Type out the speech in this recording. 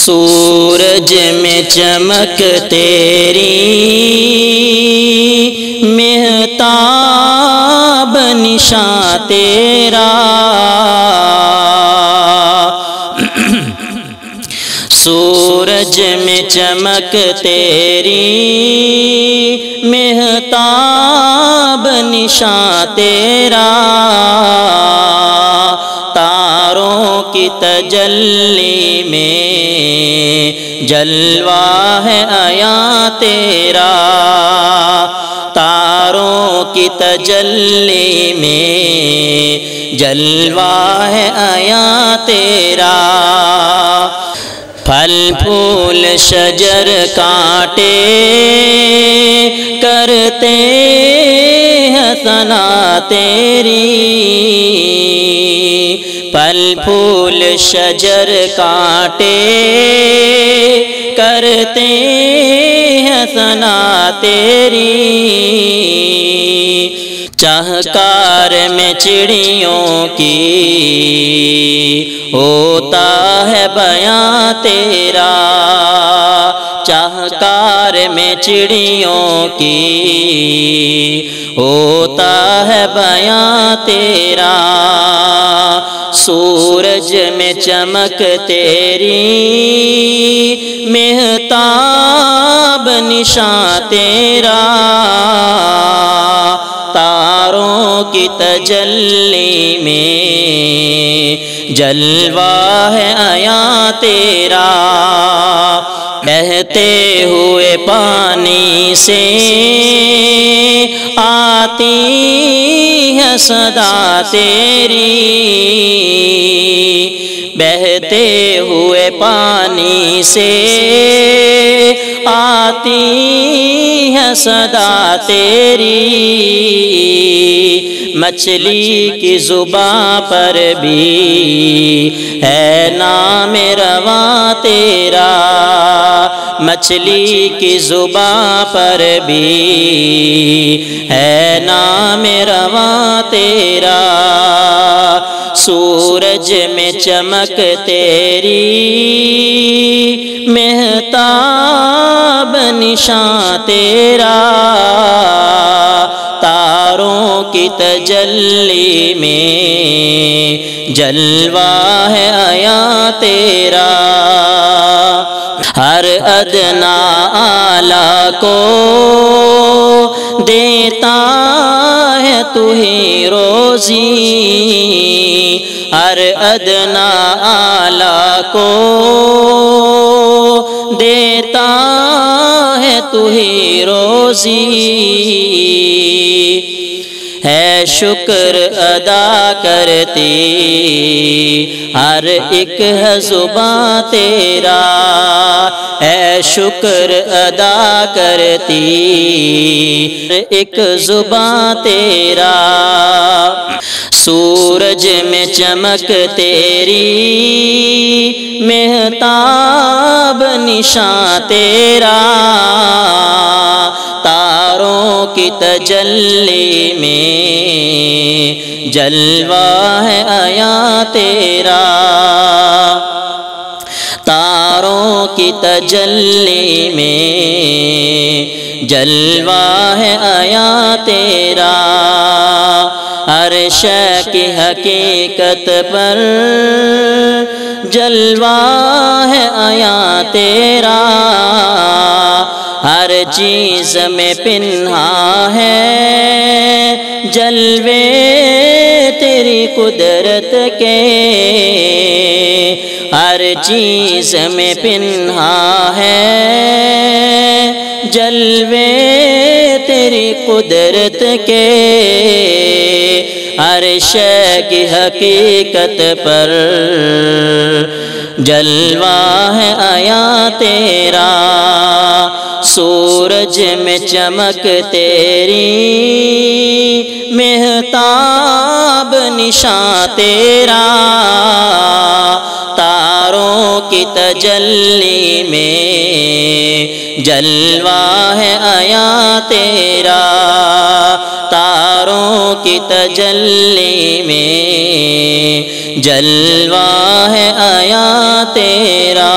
سورج میں چمک تیری مہتاب نشاں تیرا سورج میں چمک تیری مہتاب نشاں تیرا تاروں کی تجلی میں جلوہ ہے عیاں تیرا تاروں کی تجلی میں جلوہ ہے عیاں تیرا پھل پھول شجر کانٹے کرتے ہیں ثنا تیری پھل پھول شجر کانٹے کرتے ہیں ثنا تیری چہکار میں چڑیوں کی ہوتا ہے بیاں تیرا چہکار میں چڑیوں کی ہوتا ہے بیاں تیرا سورج میں چمک تیری مہتاب نشاں تیرا تاروں کی تجلی میں جلوہ ہے عیاں تیرا بہتے ہوئے پانی سے آتی ہے صدا تیری بہتے ہوئے پانی سے آتی ہے صدا تیری مچھلی کی زباں پر بھی ہے نام رواں تیرا مچھلی کی زباں پر بھی ہے نام رواں تیرا سورج میں چمک تیری مہتاب نشاں تیرا تاروں کی تجلی میں جلوہ ہے عیاں تیرا ہر ادنا اعلیٰ کو دیتا ہے تو ہی روزی ہر ادنا اعلیٰ کو دیتا ہے تو ہی روزی ہے شکر ادا کرتی ہر ایک ہے زباں تیرا ہے شکر ادا کرتی ہر ایک زباں تیرا سورج میں چمک تیری مہتاب نشاں تیرا تاروں کی تجلی میں جلوہ ہے عیاں تیرا تاروں کی تجلی میں جلوہ ہے عیاں تیرا ہر شے کی حقیقت پر جلوہ ہے عیاں تیرا ہر چیز میں پنہاں ہے جلوے تیری قدرت کے ہر چیز میں پنہاں ہے جلوے تیری قدرت کے ہر شے کی حقیقت پر جلوہ ہے عیاں تیرا سورج میں چمک تیری مہتاب نشاں تیرا تاروں کی تجلی میں جلوہ ہے عیاں تیرا تاروں کی تجلی میں جلوہ ہے عیاں تیرا